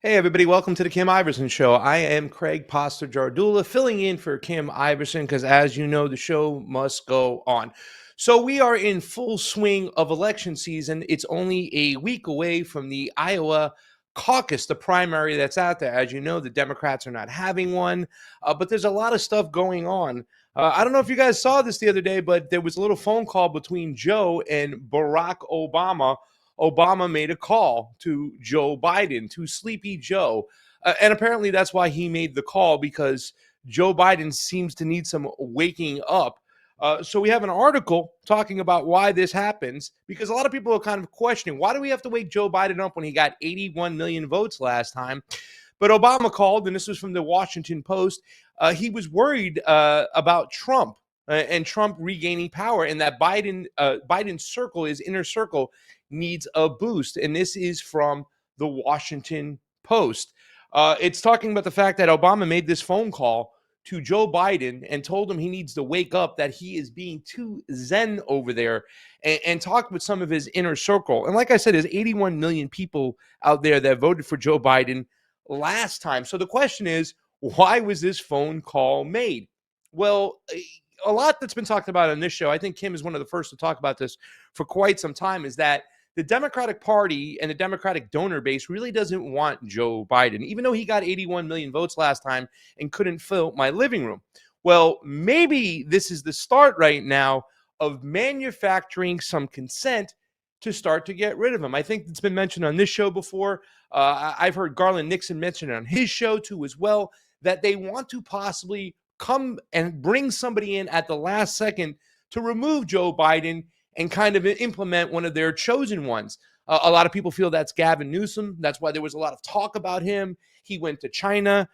Hey, everybody, welcome to the Kim Iverson Show. I am Craig Poster Jardula, filling in for Kim Iverson because, as you know, the show must go on. So, we are in full swing of election season. It's only a week away from the Iowa caucus, the primary that's out there. As you know, the Democrats are not having one, but there's a lot of stuff going on. I don't know if you guys saw this the other day, but there was a little phone call between Joe and Barack Obama. Obama made a call to Joe Biden, to Sleepy Joe. And apparently that's why he made the call, because Joe Biden seems to need some waking up. So we have an article talking about why this happens, because a lot of people are kind of questioning, why do we have to wake Joe Biden up when he got 81 million votes last time? But Obama called, and this was from the Washington Post. He was worried about Trump and Trump regaining power, and that Biden's circle, his inner circle, needs a boost. And this is from the Washington Post. It's talking about the fact that Obama made this phone call to Joe Biden and told him he needs to wake up, that he is being too zen over there, and talk with some of his inner circle. And like I said, there's 81 million people out there that voted for Joe Biden last time. So the question is, why was this phone call made? Well, a lot that's been talked about on this show, I think Kim is one of the first to talk about this for quite some time, is that the Democratic Party and the Democratic donor base really doesn't want Joe Biden, even though he got 81 million votes last time and couldn't fill my living room. Well, maybe this is the start right now of manufacturing some consent to start to get rid of him. I think it's been mentioned on this show before. I've heard Garland Nixon mention it on his show too as well, that they want to possibly come and bring somebody in at the last second to remove Joe Biden and kind of implement one of their chosen ones. A lot of people feel that's Gavin Newsom. That's why there was a lot of talk about him. He went to China.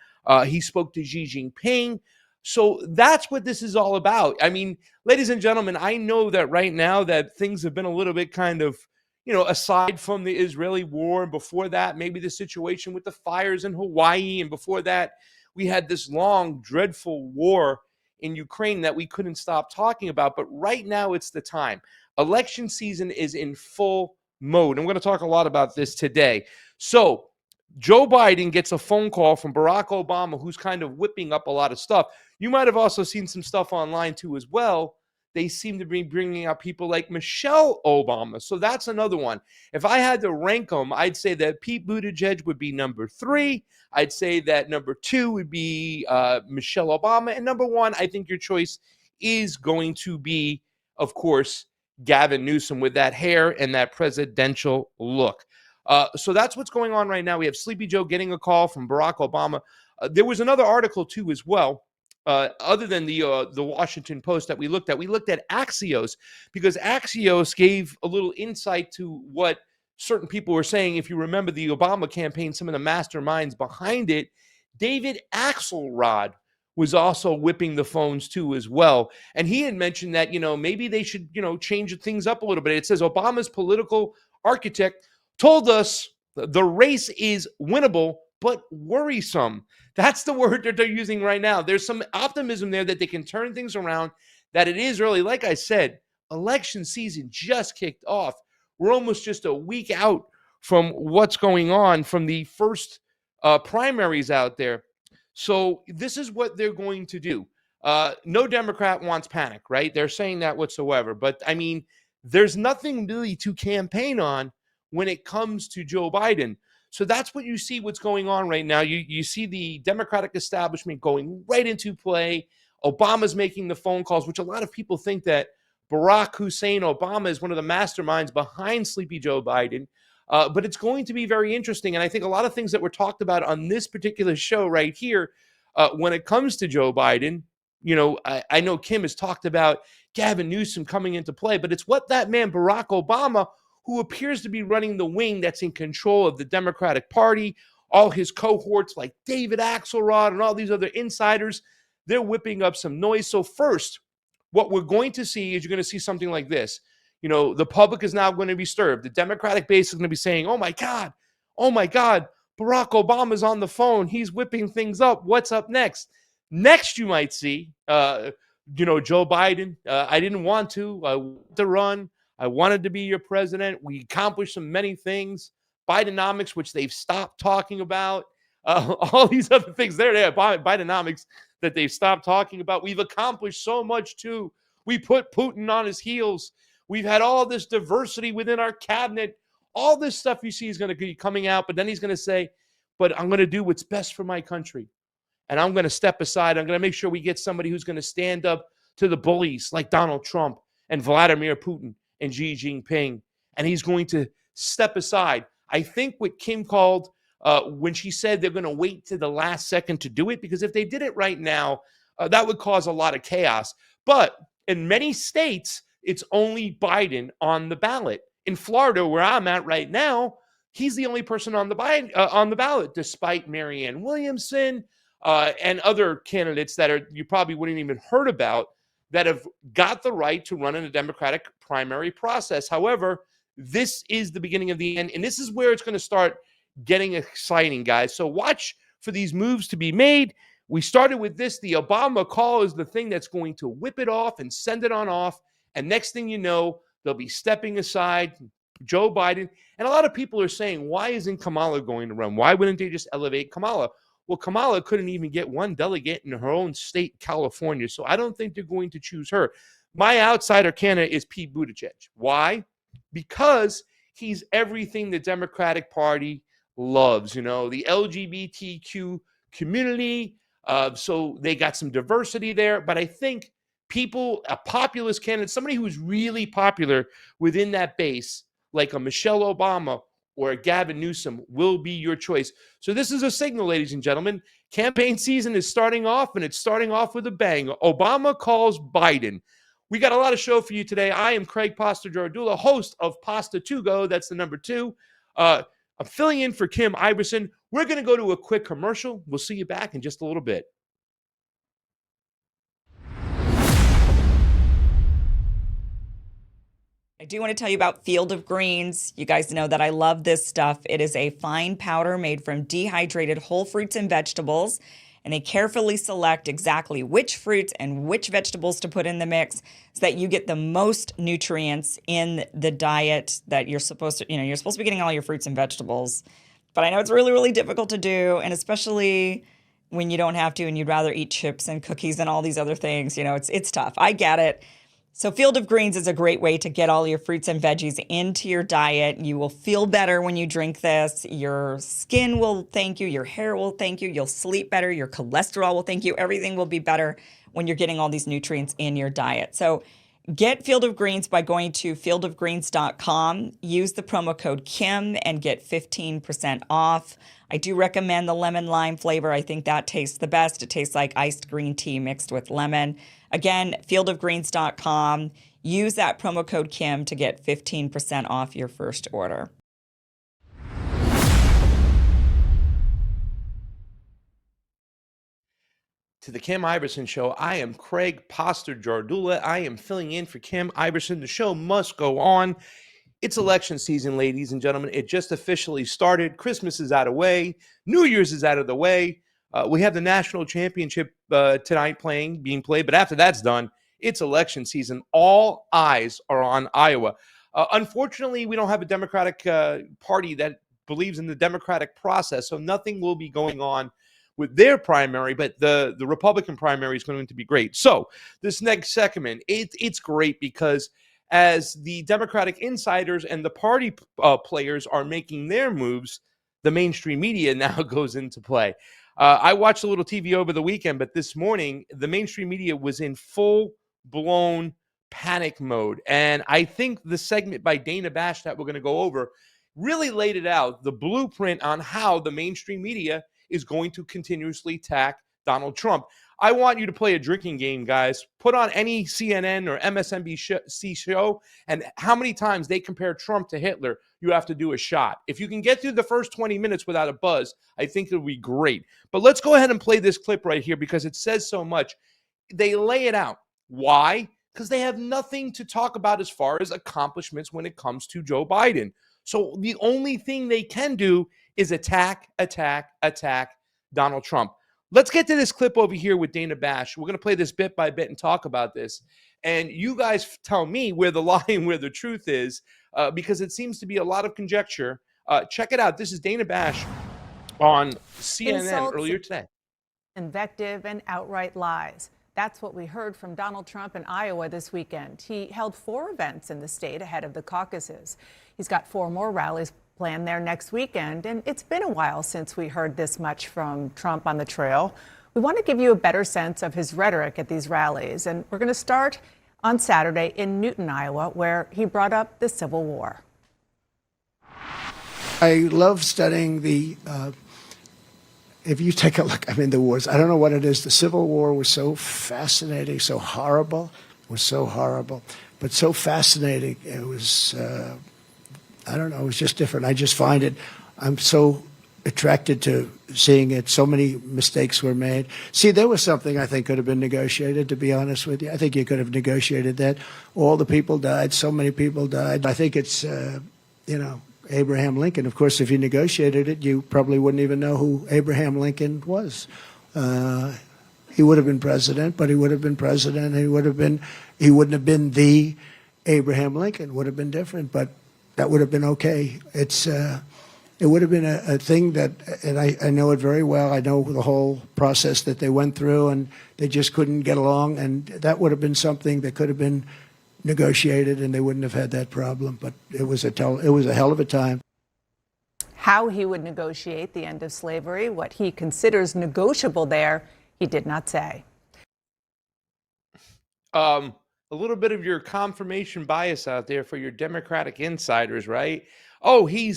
He spoke to Xi Jinping. So that's what this is all about. I mean, ladies and gentlemen, I know that right now that things have been a little bit kind of, aside from the Israeli war, and before that, maybe the situation with the fires in Hawaii, and before that, we had this long, dreadful war in Ukraine that we couldn't stop talking about. But right now, it's the time. Election season is in full mode. I'm going to talk a lot about this today. So, Joe Biden gets a phone call from Barack Obama, who's kind of whipping up a lot of stuff. You might have also seen some stuff online too as well. They seem to be bringing out people like Michelle Obama. So that's another one. If I had to rank them, I'd say that Pete Buttigieg would be number 3. I'd say that number 2 would be Michelle Obama. And number 1, I think your choice is going to be, of course, Gavin Newsom, with that hair and that presidential look. So that's what's going on right now. We have Sleepy Joe getting a call from Barack Obama. There was another article too as well, other than the Washington Post that we looked at. We looked at Axios, because Axios gave a little insight to what certain people were saying. If you remember the Obama campaign, some of the masterminds behind it, David Axelrod was also whipping the phones too as well. And he had mentioned that, maybe they should, change things up a little bit. It says Obama's political architect told us the race is winnable, but worrisome. That's the word that they're using right now. There's some optimism there that they can turn things around, that it is early. Like I said, election season just kicked off. We're almost just a week out from what's going on, from the first primaries out there. So this is what they're going to do. No Democrat wants panic, right? They're saying that whatsoever. But I mean, there's nothing really to campaign on when it comes to Joe Biden. So that's what you see what's going on right now. You see the Democratic establishment going right into play. Obama's making the phone calls, which a lot of people think that Barack Hussein Obama is one of the masterminds behind Sleepy Joe Biden. But it's going to be very interesting. And I think a lot of things that were talked about on this particular show right here, when it comes to Joe Biden, I know Kim has talked about Gavin Newsom coming into play, but it's what that man, Barack Obama, who appears to be running the wing that's in control of the Democratic Party, all his cohorts like David Axelrod and all these other insiders, they're whipping up some noise. So first, what we're going to see is you're going to see something like this. The public is now going to be stirred. The Democratic base is going to be saying, oh my God, Barack Obama's on the phone. He's whipping things up. What's up next? Next, you might see, Joe Biden. I didn't want to. I wanted to run. I wanted to be your president. We accomplished so many things, Bidenomics, which they've stopped talking about, all these other things there, Bidenomics that they've stopped talking about. We've accomplished so much too. We put Putin on his heels. We've had all this diversity within our cabinet. All this stuff you see is going to be coming out, but then he's going to say, but I'm going to do what's best for my country. And I'm going to step aside. I'm going to make sure we get somebody who's going to stand up to the bullies like Donald Trump and Vladimir Putin and Xi Jinping. And he's going to step aside. I think what Kim called when she said they're going to wait to the last second to do it, because if they did it right now, that would cause a lot of chaos. But in many states, it's only Biden on the ballot. In Florida, where I'm at right now, he's the only person on the ballot, despite Marianne Williamson and other candidates that you probably wouldn't even heard about that have got the right to run in a Democratic primary process. However, this is the beginning of the end, and this is where it's going to start getting exciting, guys. So watch for these moves to be made. We started with this. The Obama call is the thing that's going to whip it off and send it on off. And next thing you know, they'll be stepping aside Joe Biden. And a lot of people are saying, why isn't Kamala going to run? Why wouldn't they just elevate Kamala? Well, Kamala couldn't even get one delegate in her own state, California. So I don't think they're going to choose her. My outsider candidate is Pete Buttigieg. Why? Because he's everything the Democratic Party loves, the LGBTQ community. So they got some diversity there. But I think a populist candidate, somebody who's really popular within that base, like a Michelle Obama or a Gavin Newsom, will be your choice. So this is a signal, ladies and gentlemen. Campaign season is starting off, and it's starting off with a bang. Obama calls Biden. We got a lot of show for you today. I am Craig Pasta Jardula, host of Pasta To Go. That's the number 2. I'm filling in for Kim Iverson. We're going to go to a quick commercial. We'll see you back in just a little bit. I do want to tell you about Field of Greens. You guys know that I love this stuff. It is a fine powder made from dehydrated whole fruits and vegetables, and they carefully select exactly which fruits and which vegetables to put in the mix so that you get the most nutrients in the diet that you're supposed to, you're supposed to be getting all your fruits and vegetables. But I know it's really, really difficult to do, and especially when you don't have to and you'd rather eat chips and cookies and all these other things, it's tough. I get it. So Field of Greens is a great way to get all your fruits and veggies into your diet. You will feel better when you drink this. Your skin will thank you. Your hair will thank you. You'll sleep better. Your cholesterol will thank you. Everything will be better when you're getting all these nutrients in your diet. So get Field of Greens by going to fieldofgreens.com. Use the promo code Kim and get 15% off. I do recommend the lemon lime flavor. I think that tastes the best. It tastes like iced green tea mixed with lemon. Again, fieldofgreens.com. Use that promo code Kim to get 15% off your first order. To the Kim Iverson Show, I am Craig Pasta Jardula. I am filling in for Kim Iverson. The show must go on. It's election season, ladies and gentlemen. It just officially started. Christmas is out of the way. New Year's is out of the way. We have the national championship tonight being played, but after that's done, it's election season. All eyes are on Iowa. Unfortunately, we don't have a Democratic party that believes in the democratic process, so nothing will be going on with their primary, but the Republican primary is going to be great. So this next segment, it's great because as the Democratic insiders and the party players are making their moves, the mainstream media now goes into play. I watched a little TV over the weekend, but this morning, the mainstream media was in full-blown panic mode. And I think the segment by Dana Bash that we're going to go over really laid it out, the blueprint on how the mainstream media is going to continuously attack Donald Trump. I want you to play a drinking game, guys. Put on any CNN or MSNBC show, and how many times they compare Trump to Hitler, you have to do a shot. If you can get through the first 20 minutes without a buzz, I think it'll be great. But let's go ahead and play this clip right here because it says so much. They lay it out. Why? Because they have nothing to talk about as far as accomplishments when it comes to Joe Biden. So the only thing they can do is attack Donald Trump. Let's get to this clip over here with Dana Bash. We're going to play this bit by bit and talk about this. And you guys tell me where the lie and where the truth is, because it seems to be a lot of conjecture Check it out. This is Dana Bash on CNN Insults, earlier today. invective, and outright lies. That's what we heard from Donald Trump in Iowa this weekend. He held 4 events in the state ahead of the caucuses. He's got 4 more rallies planned there next weekend, and it's been a while since we heard this much from Trump on the trail. We want to give you a better sense of his rhetoric at these rallies, and we're going to start on Saturday in Newton, Iowa, where he brought up the Civil War. I love studying if you take a look, the wars, I don't know what it is. The Civil War was so fascinating, so horrible, but so fascinating. It was, I don't know, it was just different. I just find it, I'm so attracted to seeing it. So many mistakes were made. See, there was something I think could have been negotiated, to be honest with you. I think you could have negotiated that. All the people died. So many people died. I think it's, Abraham Lincoln. Of course, if you negotiated it, you probably wouldn't even know who Abraham Lincoln was. He would have been president, but he would have been president. He wouldn't have been the Abraham Lincoln. Would have been different, but that would have been okay. It would have been a thing that, and I know it very well. I know the whole process that they went through, and they just couldn't get along, and that would have been something that could have been negotiated, and they wouldn't have had that problem. But it was a hell of a time. How he would negotiate the end of slavery, what he considers negotiable there, he did not say. A little bit of your confirmation bias out there for your Democratic insiders, right? Oh, he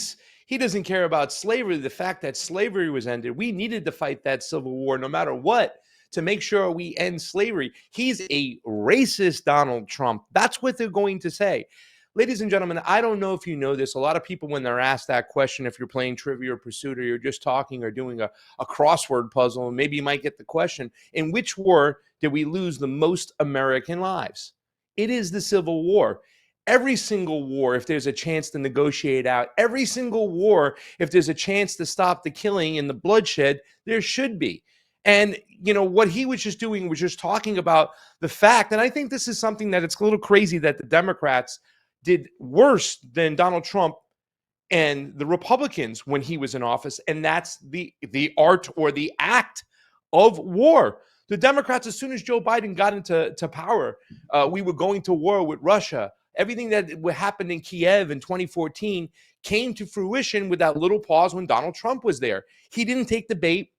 doesn't care about slavery. The fact that slavery was ended, we needed to fight that Civil War no matter what, to make sure we end slavery. He's a racist, Donald Trump. That's what they're going to say. Ladies and gentlemen, I don't know if you know this. A lot of people, when they're asked that question, if you're playing Trivia Pursuit or you're just talking or doing a crossword puzzle, and maybe you might get the question, in which war did we lose the most American lives? It is the Civil War. Every single war, if there's a chance to negotiate out, every single war, if there's a chance to stop the killing and the bloodshed, there should be. And, what he was just doing was just talking about the fact, and I think this is something that it's a little crazy that the Democrats did worse than Donald Trump and the Republicans when he was in office, and that's the art or the act of war. The Democrats, as soon as Joe Biden got into power, we were going to war with Russia. Everything that happened in Kiev in 2014 came to fruition with that little pause when Donald Trump was there. He didn't take the bait.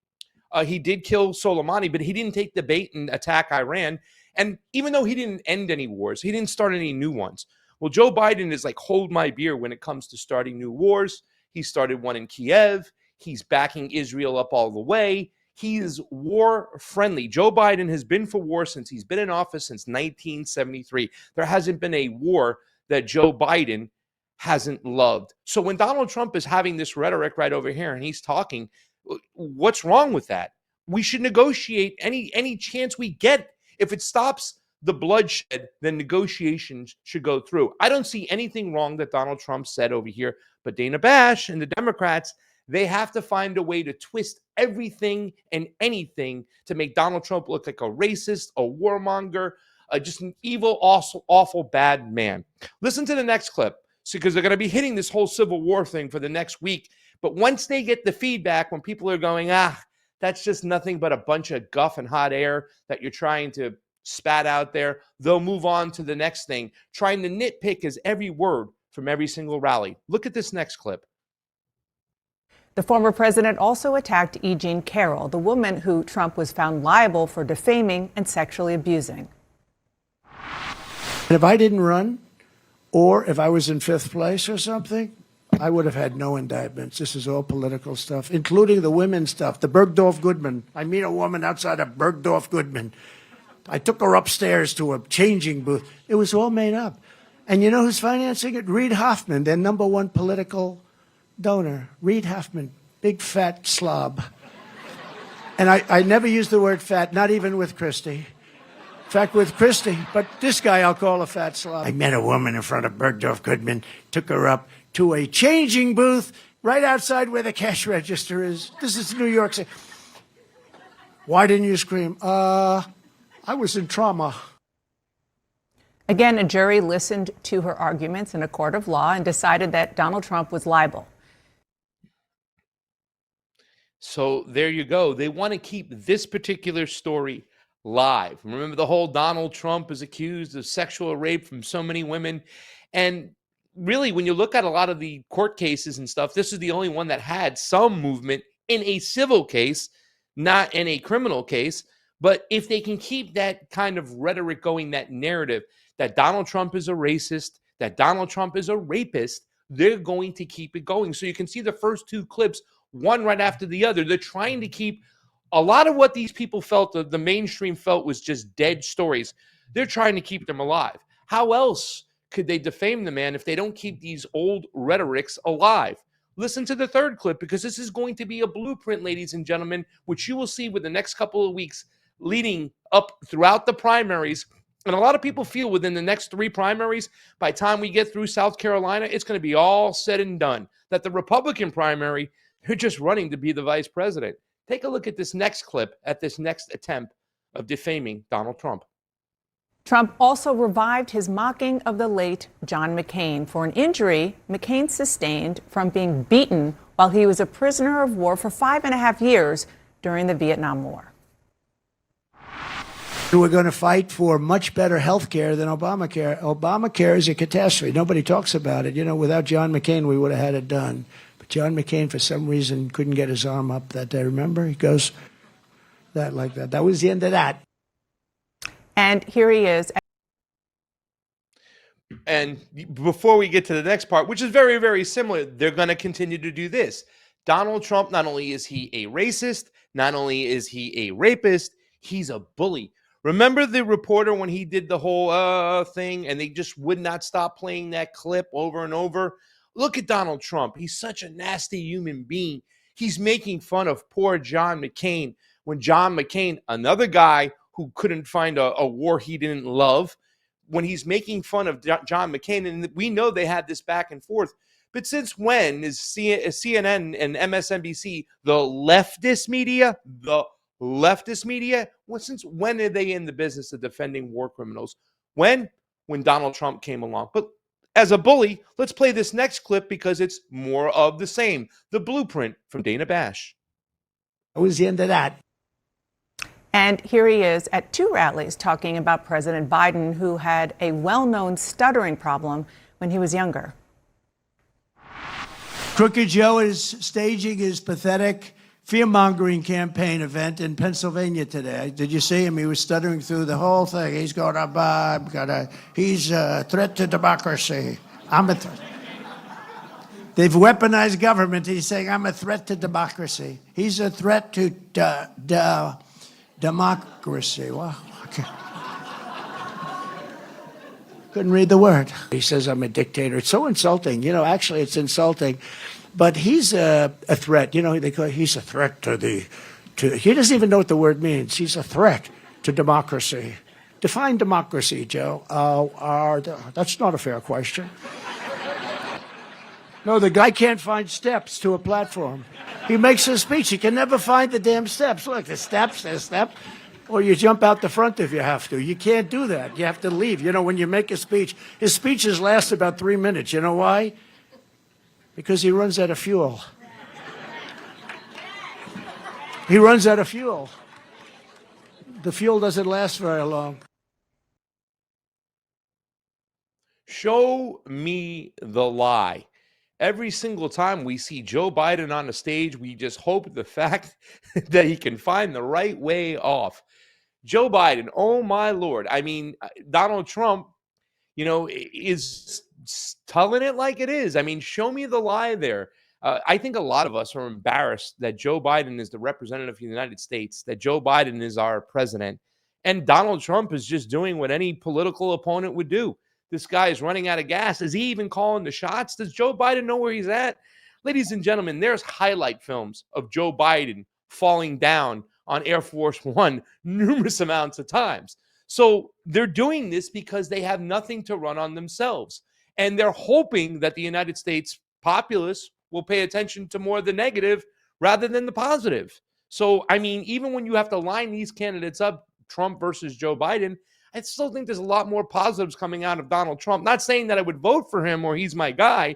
He did kill Soleimani, but he didn't take the bait and attack Iran. And even though he didn't end any wars, he didn't start any new ones. Well, Joe Biden is like, hold my beer when it comes to starting new wars. He started one in Kiev. He's backing Israel up all the way. He is war friendly. Joe Biden has been for war since he's been in office since 1973. There hasn't been a war that Joe Biden hasn't loved. So when Donald Trump is having this rhetoric right over here and he's talking, what's wrong with that? We should negotiate any chance we get. If it stops the bloodshed, then negotiations should go through. I don't see anything wrong that Donald Trump said over here, but Dana Bash and the Democrats, they have to find a way to twist everything and anything to make Donald Trump look like a racist, a warmonger, just an evil, awful, bad man. Listen to the next clip, because they're going to be hitting this whole Civil War thing for the next week. But once they get the feedback, when people are going, that's just nothing but a bunch of guff and hot air that you're trying to spat out there, they'll move on to the next thing, trying to nitpick his every word from every single rally. Look at this next clip. The former president also attacked E. Jean Carroll, the woman who Trump was found liable for defaming and sexually abusing. And if I didn't run, or if I was in 5th place or something, I would have had no indictments. This is all political stuff, including the women's stuff. The Bergdorf Goodman. I meet a woman outside of Bergdorf Goodman. I took her upstairs to a changing booth. It was all made up. And you know who's financing it? Reid Hoffman, their #1 political donor. Reid Hoffman, big fat slob. And I never use the word fat, not even with Christie. In fact, with Christie, but this guy I'll call a fat slob. I met a woman in front of Bergdorf Goodman, took her up to a changing booth right outside where the cash register is. This is New York City. Why didn't you scream? I was in trauma. Again, a jury listened to her arguments in a court of law and decided that Donald Trump was liable. So there you go. They want to keep this particular story live. Remember, the whole Donald Trump is accused of sexual rape from so many women. And really, when you look at a lot of the court cases and stuff, this is the only one that had some movement in a civil case, not in a criminal case. But if they can keep that kind of rhetoric going, that narrative that Donald Trump is a racist, that Donald Trump is a rapist, they're going to keep it going. So you can see the first two clips, one right after the other. They're trying to keep a lot of what these people felt, the mainstream felt, was just dead stories. They're trying to keep them alive. How else could they defame the man if they don't keep these old rhetorics alive? Listen to the third clip, because this is going to be a blueprint, ladies and gentlemen, which you will see with the next couple of weeks leading up throughout the primaries. And a lot of people feel within the next three primaries, by the time we get through South Carolina, it's going to be all said and done. That the Republican primary, they're just running to be the vice president. Take a look at this next clip, at this next attempt of defaming Donald Trump. Trump also revived his mocking of the late John McCain for an injury McCain sustained from being beaten while he was a prisoner of war for 5.5 years during the Vietnam War. We're going to fight for much better health care than Obamacare. Obamacare is a catastrophe. Nobody talks about it. You know, without John McCain, we would have had it done. But John McCain, for some reason, couldn't get his arm up that day. Remember? He goes that like that. That was the end of that. And here he is. And before we get to the next part, which is very, very similar, they're going to continue to do this. Donald Trump, not only is he a racist, not only is he a rapist, he's a bully. Remember the reporter when he did the whole thing and they just would not stop playing that clip over and over? Look at Donald Trump. He's such a nasty human being. He's making fun of poor John McCain when John McCain, another guy who couldn't find a war he didn't love, when he's making fun of John McCain. And we know they had this back and forth. But since when is CNN and MSNBC the leftist media? Well, since when are they in the business of defending war criminals? When Donald Trump came along. But as a bully, let's play this next clip because it's more of the same. The blueprint from Dana Bash. That was the end of that. And here he is at two rallies talking about President Biden, who had a well-known stuttering problem when he was younger. Crooked Joe is staging his pathetic fear-mongering campaign event in Pennsylvania today. Did you see him? He was stuttering through the whole thing. He's going to, he's a threat to democracy. I'm a threat. They've weaponized government. He's saying, I'm a threat to democracy. He's a threat to democracy. Well, okay. Couldn't read the word. He says, I'm a dictator. It's so insulting. You know, actually, it's insulting. But he's a threat. You know, he's a threat to he doesn't even know what the word means. He's a threat to democracy. Define democracy, Joe. That's not a fair question. No, the guy can't find steps to a platform. He makes a speech. He can never find the damn steps. Look, the steps, or you jump out the front if you have to. You can't do that. You have to leave. You know, when you make a speech, his speeches last about 3 minutes. You know why? Because he runs out of fuel. He runs out of fuel. The fuel doesn't last very long. Show me the lie. Every single time we see Joe Biden on the stage, we just hope the fact that he can find the right way off. Joe Biden, oh my Lord. I mean, Donald Trump, you know, is telling it like it is. I mean, show me the lie there. I think a lot of us are embarrassed that Joe Biden is the representative of the United States, that Joe Biden is our president, and Donald Trump is just doing what any political opponent would do. This guy is running out of gas. Is he even calling the shots? Does Joe Biden know where he's at? Ladies and gentlemen, there's highlight films of Joe Biden falling down on Air Force One numerous amounts of times. So they're doing this because they have nothing to run on themselves. And they're hoping that the United States populace will pay attention to more of the negative rather than the positive. So, I mean, even when you have to line these candidates up, Trump versus Joe Biden, I still think there's a lot more positives coming out of Donald Trump. Not saying that I would vote for him or he's my guy,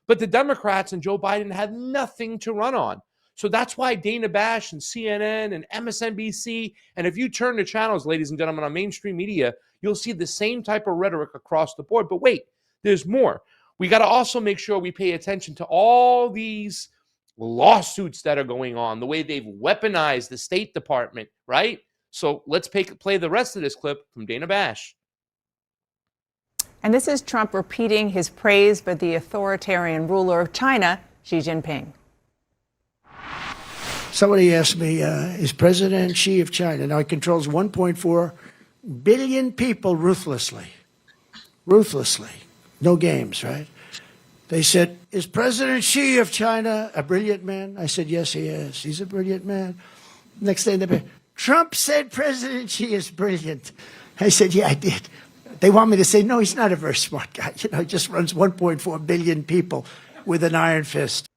but the Democrats and Joe Biden had nothing to run on. So that's why Dana Bash and CNN and MSNBC, and if you turn the channels, ladies and gentlemen, on mainstream media, you'll see the same type of rhetoric across the board. But wait, there's more. We got to also make sure we pay attention to all these lawsuits that are going on, the way they've weaponized the State Department, right? So let's play the rest of this clip from Dana Bash. And this is Trump repeating his praise for the authoritarian ruler of China, Xi Jinping. Somebody asked me, is President Xi of China? Now, he controls 1.4 billion people ruthlessly. Ruthlessly. No games, right? They said, is President Xi of China a brilliant man? I said, yes, he is. He's a brilliant man. Next day, Trump said President Xi is brilliant. I said, yeah, I did. They want me to say, no, he's not a very smart guy. You know, he just runs 1.4 billion people with an iron fist.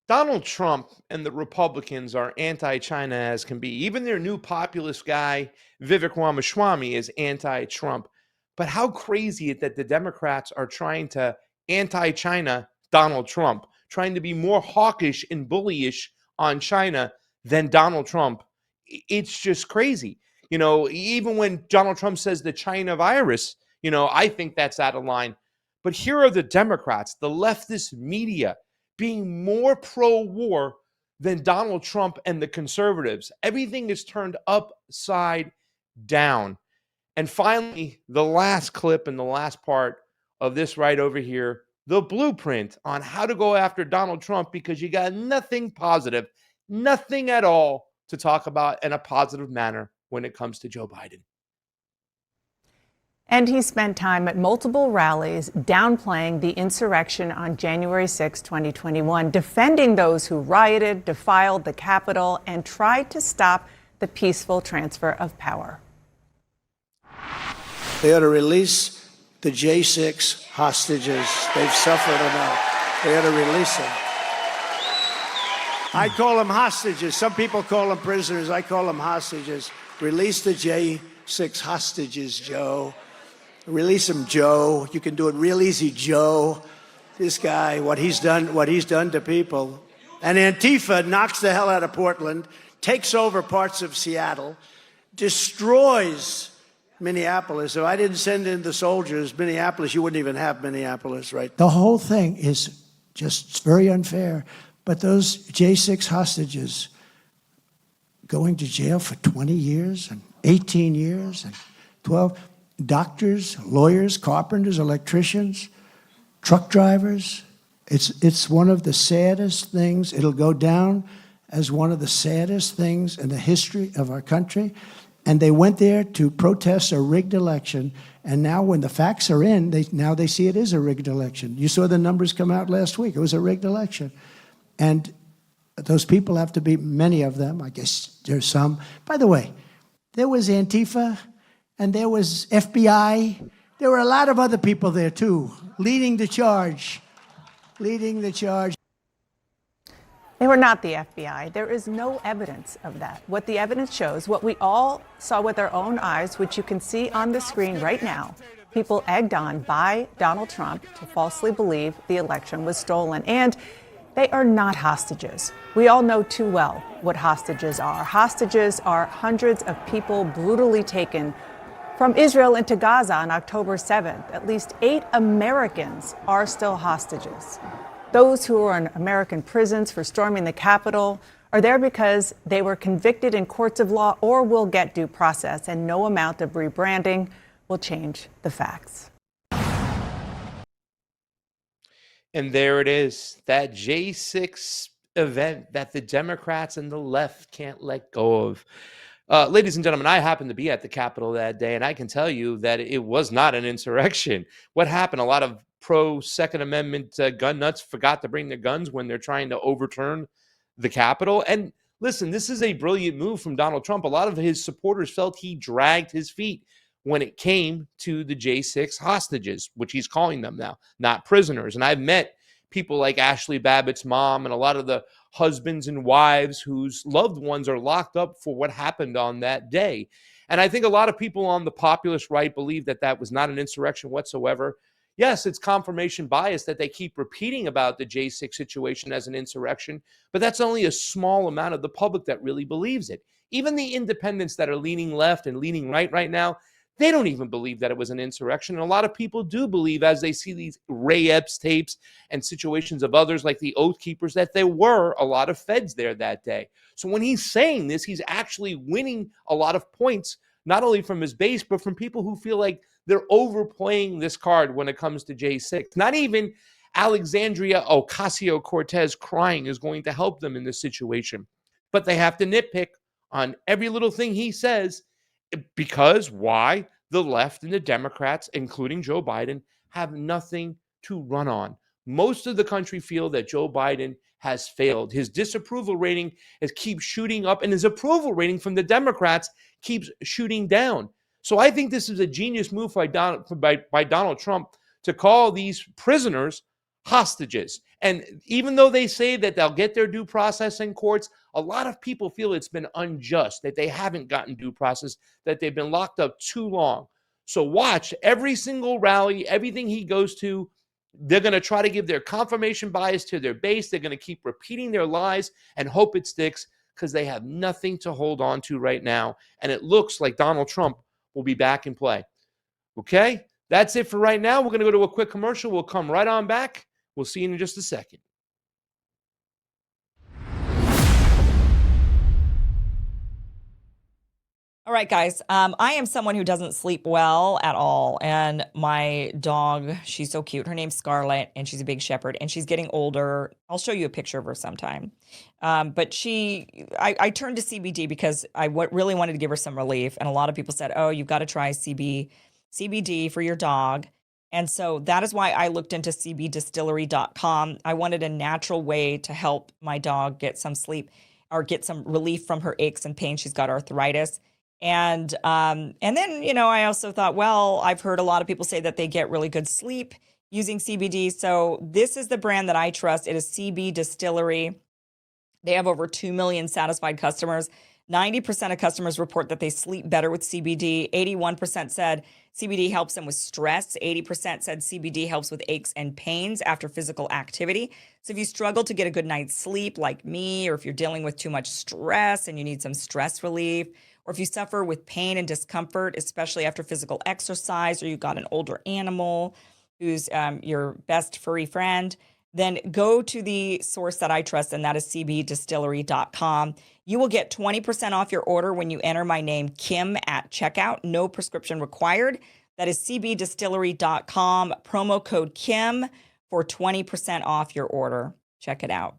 Donald Trump and the Republicans are anti-China as can be. Even their new populist guy, Vivek Ramaswamy, is anti-Trump. But how crazy is that the Democrats are trying to anti-China Donald Trump, trying to be more hawkish and bullyish on China than Donald Trump. It's just crazy. You know, even when Donald Trump says the China virus, you know, I think that's out of line. But here are the Democrats, the leftist media, being more pro-war than Donald Trump and the conservatives. Everything is turned upside down. And finally, the last clip and the last part of this right over here, the blueprint on how to go after Donald Trump, because you got nothing positive, nothing at all to talk about in a positive manner when it comes to Joe Biden. And he spent time at multiple rallies downplaying the insurrection on January 6, 2021, defending those who rioted, defiled the Capitol, and tried to stop the peaceful transfer of power. They ought to release the J6 hostages. They've suffered enough. They ought to release them. I call them hostages. Some people call them prisoners. I call them hostages. Release the J6 hostages, Joe. Release him, Joe. You can do it real easy, Joe. This guy, what he's done to people. And Antifa knocks the hell out of Portland, takes over parts of Seattle, destroys Minneapolis. If I didn't send in the soldiers, Minneapolis, you wouldn't even have Minneapolis, right? The whole thing is just very unfair. But those J6 hostages going to jail for 20 years and 18 years and 12... Doctors, lawyers, carpenters, electricians, truck drivers. It's one of the saddest things. It'll go down as one of the saddest things in the history of our country. And they went there to protest a rigged election. And now when the facts are in, they see it is a rigged election. You saw the numbers come out last week. It was a rigged election. And those people have to be, many of them, I guess there's some. By the way, there was Antifa, and there was FBI. There were a lot of other people there, too, leading the charge. Leading the charge. They were not the FBI. There is no evidence of that. What the evidence shows, what we all saw with our own eyes, which you can see on the screen right now, people egged on by Donald Trump to falsely believe the election was stolen. And they are not hostages. We all know too well what hostages are. Hostages are hundreds of people brutally taken from Israel into Gaza on October 7th. At least 8 Americans are still hostages. Those who are in American prisons for storming the Capitol are there because they were convicted in courts of law or will get due process, and no amount of rebranding will change the facts. And there it is, that J6 event that the Democrats and the left can't let go of. Ladies and gentlemen, I happened to be at the Capitol that day, and I can tell you that it was not an insurrection. What happened? A lot of pro-Second Amendment gun nuts forgot to bring their guns when they're trying to overturn the Capitol. And listen, this is a brilliant move from Donald Trump. A lot of his supporters felt he dragged his feet when it came to the J6 hostages, which he's calling them now, not prisoners. And I've met people like Ashley Babbitt's mom and a lot of the husbands and wives whose loved ones are locked up for what happened on that day. And I think a lot of people on the populist right believe that that was not an insurrection whatsoever. yes, it's confirmation bias that they keep repeating about the J6 situation as an insurrection, but that's only a small amount of the public that really believes it. Even the independents that are leaning left and leaning right now, they don't even believe that it was an insurrection. And a lot of people do believe, as they see these Ray Epps tapes and situations of others like the Oath Keepers, that there were a lot of feds there that day. So when he's saying this, he's actually winning a lot of points, not only from his base, but from people who feel like they're overplaying this card when it comes to J6. Not even Alexandria Ocasio-Cortez crying is going to help them in this situation. But they have to nitpick on every little thing he says, because why? The left and the Democrats, including Joe Biden, have nothing to run on. Most of the country feel that Joe Biden has failed. His disapproval rating keeps shooting up, and his approval rating from the Democrats keeps shooting down. So I think this is a genius move by Donald Trump to call these prisoners hostages. And even though they say that they'll get their due process in courts, a lot of people feel it's been unjust, that they haven't gotten due process, that they've been locked up too long. So watch every single rally, everything he goes to, they're going to try to give their confirmation bias to their base. They're going to keep repeating their lies and hope it sticks, because they have nothing to hold on to right now. And it looks like Donald Trump will be back in play. Okay, that's it for right now. We're going to go to a quick commercial. We'll come right on back. We'll see you in just a second. All right, guys. I am someone who doesn't sleep well at all. And my dog, she's so cute. Her name's Scarlett, and she's a big shepherd, and she's getting older. I'll show you a picture of her sometime. But I turned to CBD because I really wanted to give her some relief. And a lot of people said, oh, you've got to try CBD for your dog. And so that is why I looked into cbdistillery.com. I wanted a natural way to help my dog get some sleep or get some relief from her aches and pains. She's got arthritis. And then, I also thought, well, I've heard a lot of people say that they get really good sleep using CBD. So this is the brand that I trust. It is CB Distillery. They have over 2 million satisfied customers. 90% of customers report that they sleep better with CBD. 81% said CBD helps them with stress. 80% said CBD helps with aches and pains after physical activity. So if you struggle to get a good night's sleep like me, or if you're dealing with too much stress and you need some stress relief, or if you suffer with pain and discomfort, especially after physical exercise, or you've got an older animal who's your best furry friend, then go to the source that I trust, and that is cbdistillery.com. You will get 20% off your order when you enter my name, Kim, at checkout. No prescription required. That is cbdistillery.com, promo code Kim for 20% off your order. Check it out.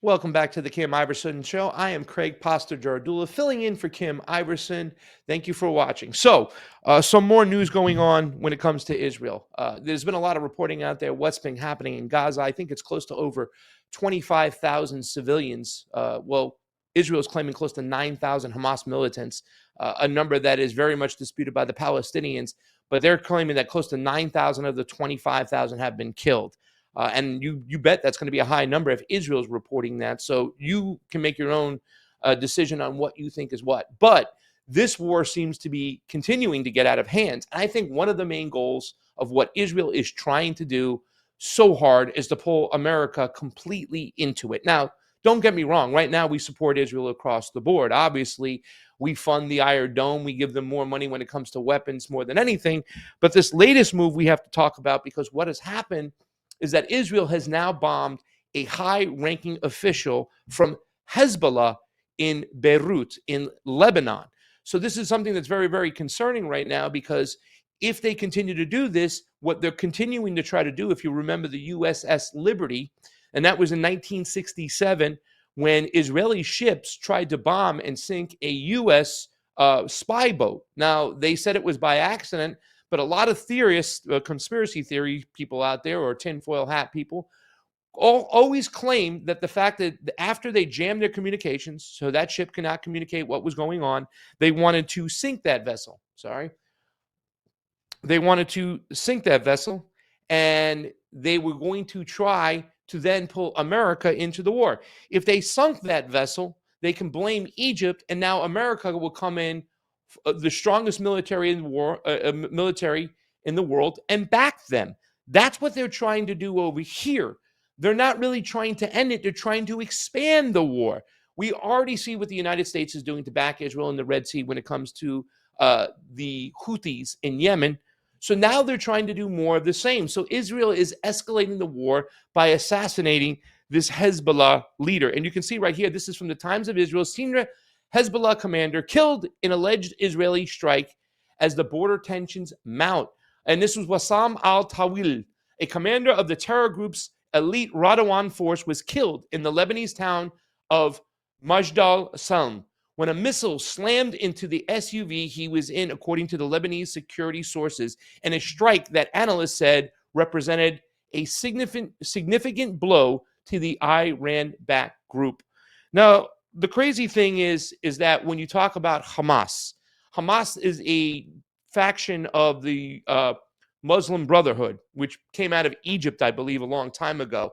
Welcome back to the Kim Iverson Show. I am Craig Pastor-Jardula, filling in for Kim Iverson. Thank you for watching. So, some more news going on when it comes to Israel. There's been a lot of reporting out there what's been happening in Gaza. I think it's close to over 25,000 civilians. Israel is claiming close to 9,000 Hamas militants, a number that is very much disputed by the Palestinians, but they're claiming that close to 9,000 of the 25,000 have been killed. And you bet that's going to be a high number if Israel's reporting that. So you can make your own decision on what you think is what. But this war seems to be continuing to get out of hand. And I think one of the main goals of what Israel is trying to do so hard is to pull America completely into it. Now, don't get me wrong. Right now, we support Israel across the board. Obviously, we fund the Iron Dome. We give them more money when it comes to weapons more than anything. But this latest move we have to talk about, because what has happened is that Israel has now bombed a high-ranking official from Hezbollah in Beirut, in Lebanon. So this is something that's very, very concerning right now, because if they continue to do this, what they're continuing to try to do, if you remember the USS Liberty, and that was in 1967 when Israeli ships tried to bomb and sink a U.S. Spy boat. Now, they said it was by accident, but a lot of theorists, conspiracy theory people out there, or tinfoil hat people, always claim that the fact that after they jammed their communications, so that ship cannot communicate what was going on, they wanted to sink that vessel. They wanted to sink that vessel, and they were going to try to then pull America into the war. If they sunk that vessel, they can blame Egypt, and now America will come in the strongest military in the world and back them. That's what they're trying to do over here. They're not really trying to end it. They're trying to expand the war. We already see what the United States is doing to back Israel in the Red Sea when it comes to the Houthis in Yemen. So now they're trying to do more of the same. So Israel is escalating the war by assassinating this Hezbollah leader. And you can see right here, this is from the Times of Israel. Senior Hezbollah commander killed in alleged Israeli strike as the border tensions mount. And this was Wassam al-Tawil, a commander of the terror group's elite Radwan force, was killed in the Lebanese town of Majdal Salm when a missile slammed into the SUV he was in, according to the Lebanese security sources, and a strike that analysts said represented a significant blow to the Iran-backed group. Now, the crazy thing is that when you talk about Hamas is a faction of the Muslim Brotherhood, which came out of Egypt, I believe, a long time ago.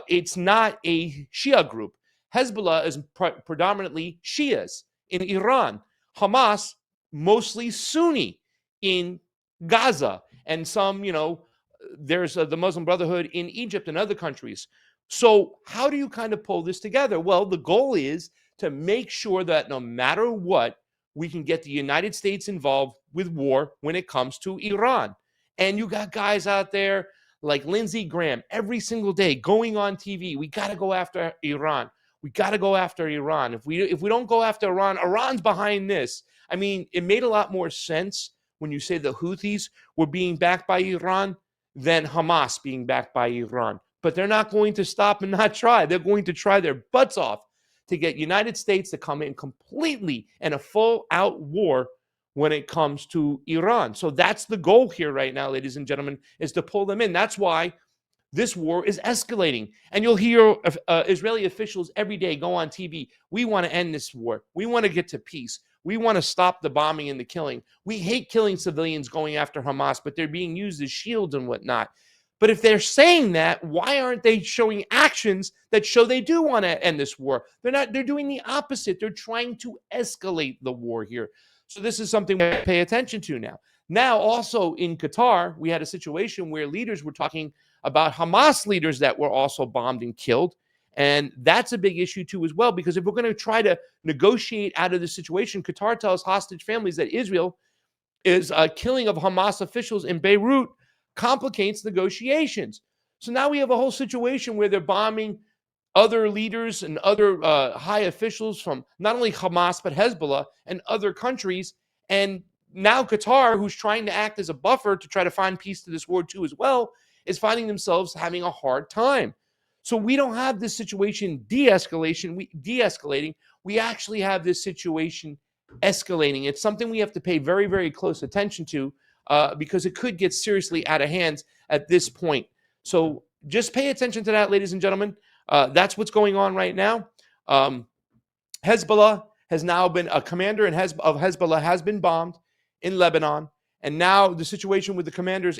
It's not a Shia group. Hezbollah is predominantly Shias in Iran. Hamas, mostly Sunni in Gaza. And some, there's the Muslim Brotherhood in Egypt and other countries. So how do you kind of pull this together? Well, the goal is to make sure that no matter what, we can get the United States involved with war when it comes to Iran. And you got guys out there like Lindsey Graham every single day going on TV. We got to go after Iran. We got to go after Iran. If we don't go after Iran, Iran's behind this. I mean, it made a lot more sense when you say the Houthis were being backed by Iran than Hamas being backed by Iran. But they're not going to stop and not try. They're going to try their butts off to get United States to come in completely in a full-out war when it comes to Iran. So that's the goal here right now, ladies and gentlemen, is to pull them in. That's why this war is escalating. And you'll hear Israeli officials every day go on TV. We want to end this war. We want to get to peace. We want to stop the bombing and the killing. We hate killing civilians going after Hamas, but they're being used as shields and whatnot. But if they're saying that, why aren't they showing actions that show they do want to end this war? They're doing the opposite. They're trying to escalate the war here. So this is something we pay attention to now. Now, also in Qatar, we had a situation where leaders were talking about Hamas leaders that were also bombed and killed. And that's a big issue too as well, because if we're going to try to negotiate out of this situation, Qatar tells hostage families that Israel is killing of Hamas officials in Beirut complicates negotiations. So now we have a whole situation where they're bombing other leaders and other high officials from not only Hamas, but Hezbollah and other countries. And now Qatar, who's trying to act as a buffer to try to find peace to this war too as well, is finding themselves having a hard time. So we don't have this situation de-escalating. We actually have this situation escalating. It's something we have to pay very, very close attention to because it could get seriously out of hand at this point. So just pay attention to that, ladies and gentlemen. That's what's going on right now. Hezbollah has now been a commander of Hezbollah has been bombed in Lebanon. And now the situation with the commanders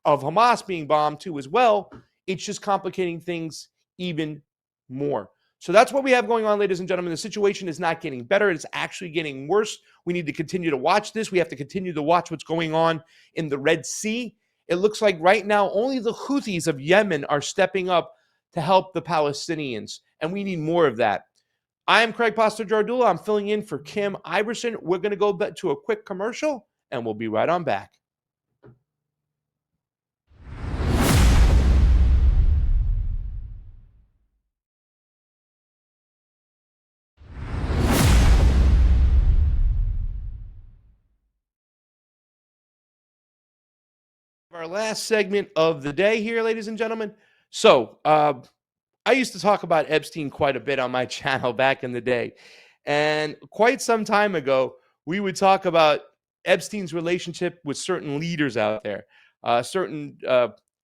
of Hamas being bombed too as well, it's just complicating things even more. So that's what we have going on, ladies and gentlemen. The situation is not getting better. It's actually getting worse. We need to continue to watch this. We have to continue to watch what's going on in the Red Sea. It looks like right now only the Houthis of Yemen are stepping up to help the Palestinians, and we need more of that. I am Craig Pastor Jardula. I'm filling in for Kim Iverson. We're going to go to a quick commercial, and we'll be right on back. Our last segment of the day here, ladies and gentlemen. So, I used to talk about Epstein quite a bit on my channel back in the day. And quite some time ago, we would talk about Epstein's relationship with certain leaders out there, certain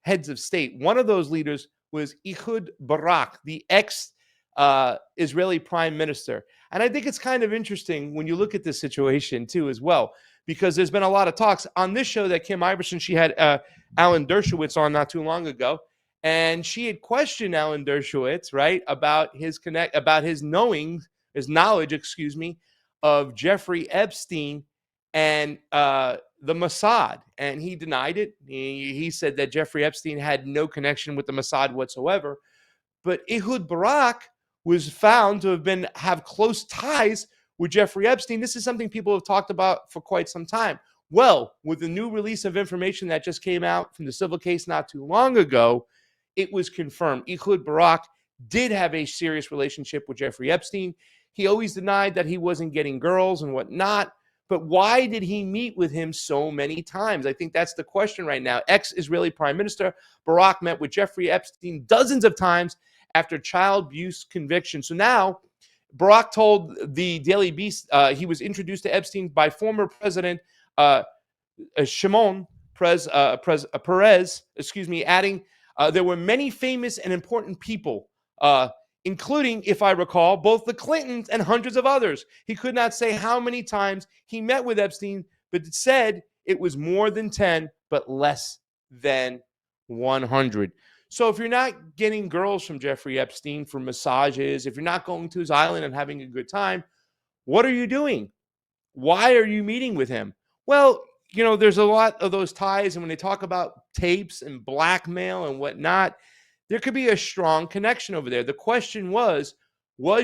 heads of state. One of those leaders was Ehud Barak, the ex-Israeli prime minister. And I think it's kind of interesting when you look at this situation too as well, because there's been a lot of talks on this show that Kim Iverson, she had Alan Dershowitz on not too long ago. And she had questioned Alan Dershowitz, right, about his knowledge, of Jeffrey Epstein and the Mossad, and he denied it. He said that Jeffrey Epstein had no connection with the Mossad whatsoever. But Ehud Barak was found to have close ties with Jeffrey Epstein. This is something people have talked about for quite some time. Well, with the new release of information that just came out from the civil case not too long ago, it was confirmed. Ehud Barak did have a serious relationship with Jeffrey Epstein. He always denied that he wasn't getting girls and whatnot. But why did he meet with him so many times? I think that's the question right now. Ex-Israeli Prime Minister Barak met with Jeffrey Epstein dozens of times after child abuse conviction. So now Barak told the Daily Beast he was introduced to Epstein by former President Shimon Perez, adding there were many famous and important people, including, if I recall, both the Clintons and hundreds of others. He could not say how many times he met with Epstein, but it said it was more than 10, but less than 100. So if you're not getting girls from Jeffrey Epstein for massages, if you're not going to his island and having a good time, what are you doing? Why are you meeting with him? Well, there's a lot of those ties. And when they talk about tapes and blackmail and whatnot, there could be a strong connection over there. The question was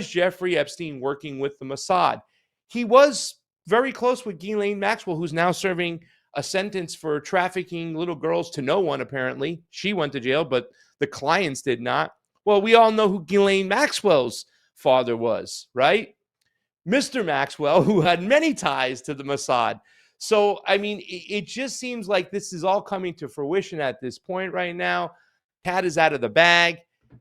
Jeffrey Epstein working with the Mossad? He was very close with Ghislaine Maxwell, who's now serving a sentence for trafficking little girls to no one, apparently. She went to jail, but the clients did not. Well, we all know who Ghislaine Maxwell's father was, right? Mr. Maxwell, who had many ties to the Mossad. So, I mean, it just seems like this is all coming to fruition at this point right now. Cat is out of the bag.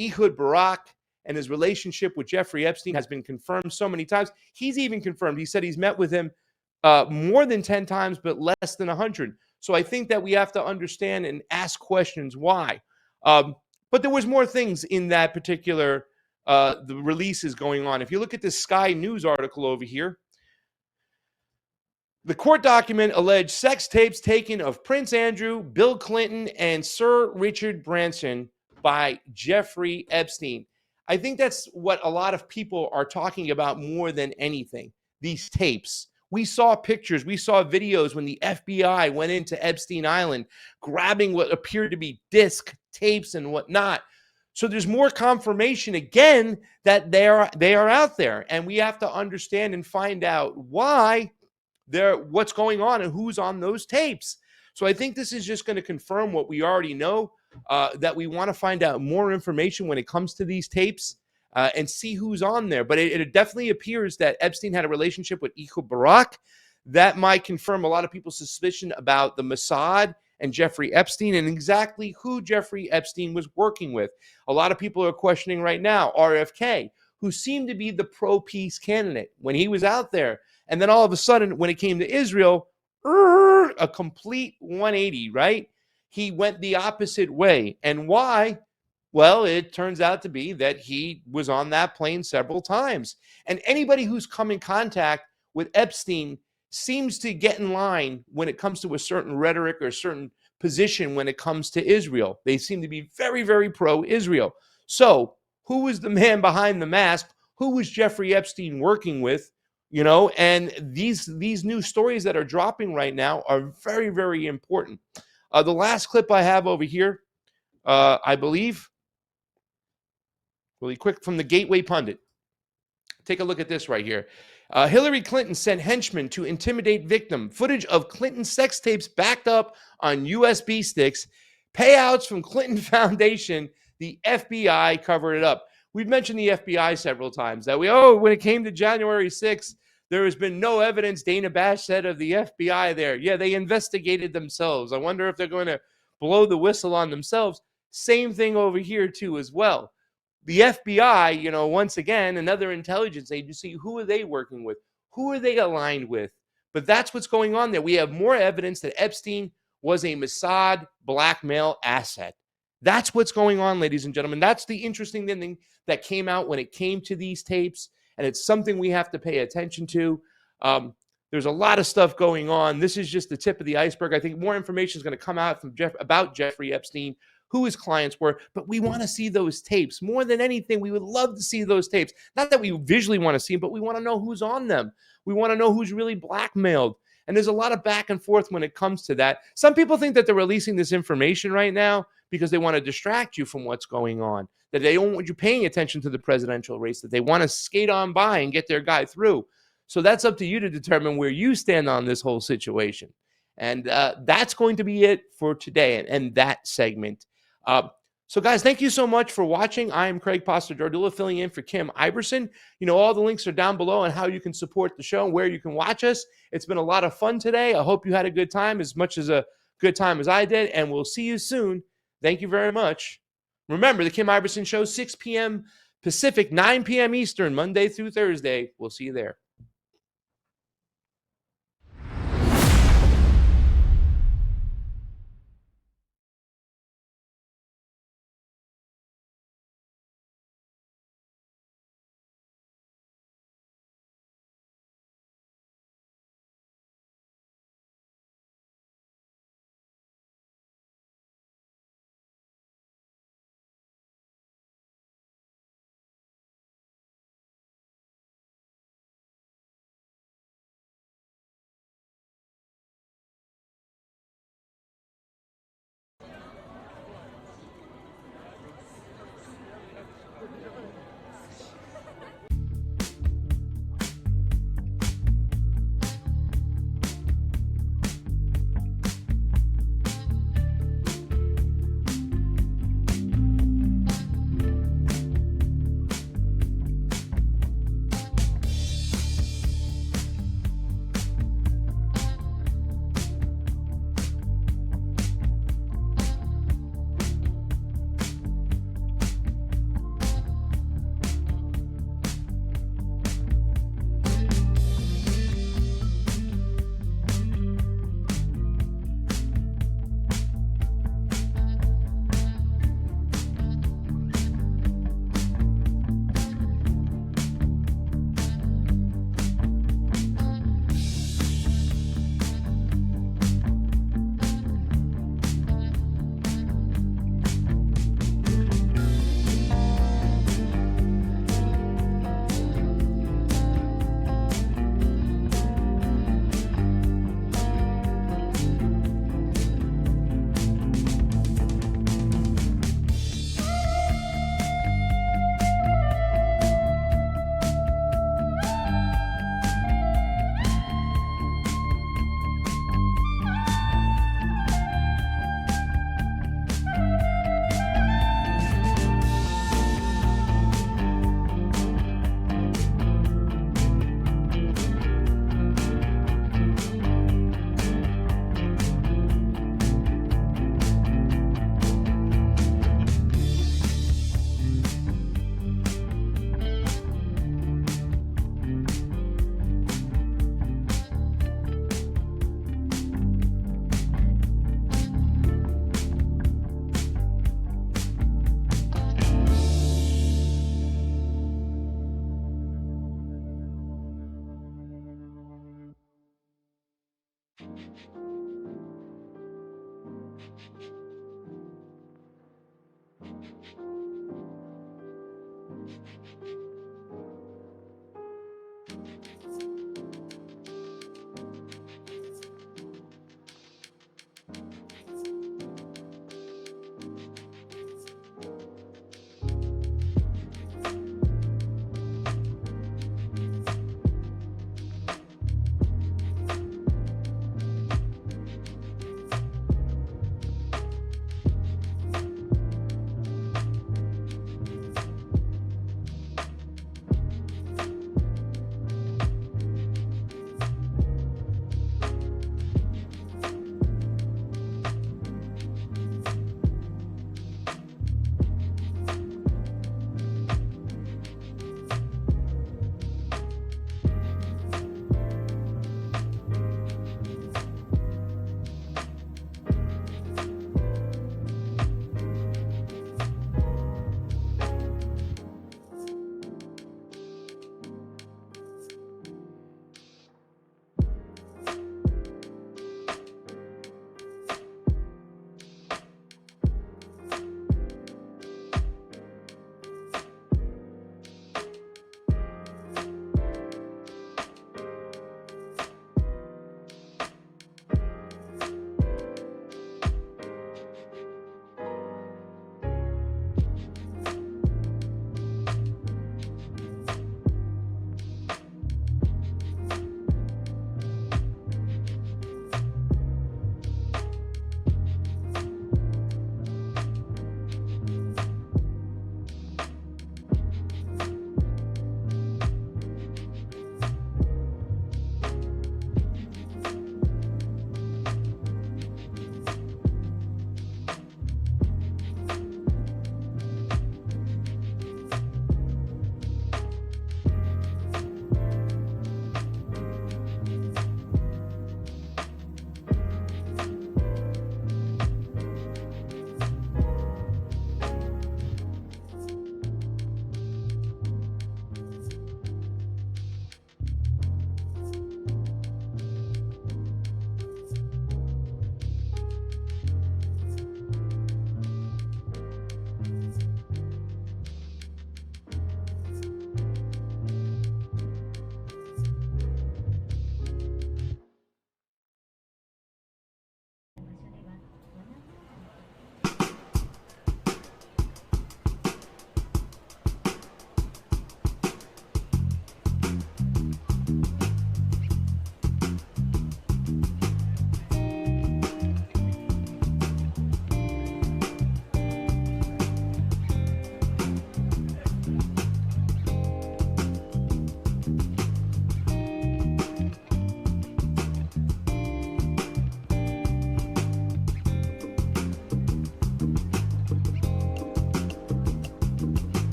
Ehud Barak and his relationship with Jeffrey Epstein has been confirmed so many times. He's even confirmed. He said he's met with him more than 10 times, but less than 100. So I think that we have to understand and ask questions why. But there was more things in that particular the releases going on. If you look at this Sky News article over here, the court document alleged sex tapes taken of Prince Andrew, Bill Clinton, and Sir Richard Branson by Jeffrey Epstein. I think that's what a lot of people are talking about more than anything, these tapes. We saw pictures, we saw videos when the FBI went into Epstein Island, grabbing what appeared to be disc tapes and whatnot. So there's more confirmation again that they are out there, and we have to understand and find out what's going on and who's on those tapes. So I think this is just going to confirm what we already know, that we want to find out more information when it comes to these tapes and see who's on there. But it definitely appears that Epstein had a relationship with Ehud Barak. That might confirm a lot of people's suspicion about the Mossad and Jeffrey Epstein and exactly who Jeffrey Epstein was working with. A lot of people are questioning right now RFK, who seemed to be the pro-peace candidate when he was out there. And then all of a sudden, when it came to Israel, a complete 180, right? He went the opposite way. And why? Well, it turns out to be that he was on that plane several times. And anybody who's come in contact with Epstein seems to get in line when it comes to a certain rhetoric or a certain position when it comes to Israel. They seem to be very, very pro-Israel. So who was the man behind the mask? Who was Jeffrey Epstein working with? And these new stories that are dropping right now are very, very important. The last clip I have over here, I believe, really quick, from the Gateway Pundit. Take a look at this right here. Hillary Clinton sent henchmen to intimidate victim. Footage of Clinton sex tapes backed up on USB sticks. Payouts from Clinton Foundation. The FBI covered it up. We've mentioned the FBI several times that when it came to January 6th, there has been no evidence, Dana Bash said, of the FBI there. Yeah, they investigated themselves. I wonder if they're going to blow the whistle on themselves. Same thing over here, too, as well. The FBI, once again, another intelligence agency, who are they working with? Who are they aligned with? But that's what's going on there. We have more evidence that Epstein was a Mossad blackmail asset. That's what's going on, ladies and gentlemen. That's the interesting thing that came out when it came to these tapes, and it's something we have to pay attention to. There's a lot of stuff going on. This is just the tip of the iceberg. I think more information is going to come out from about Jeffrey Epstein, who his clients were, but we want to see those tapes. More than anything, we would love to see those tapes. Not that we visually want to see them, but we want to know who's on them. We want to know who's really blackmailed. And there's a lot of back and forth when it comes to that. Some people think that they're releasing this information right now because they want to distract you from what's going on, that they don't want you paying attention to the presidential race, that they want to skate on by and get their guy through. So that's up to you to determine where you stand on this whole situation. And that's going to be it for today and that segment. So, guys, thank you so much for watching. I am Craig Pastor-Jardula, filling in for Kim Iverson. You know, all the links are down below on how you can support the show and where you can watch us. It's been a lot of fun today. I hope you had a good time, as much as a good time as I did, and we'll see you soon. Thank you very much. Remember, the Kim Iverson Show, 6 p.m. Pacific, 9 p.m. Eastern, Monday through Thursday. We'll see you there.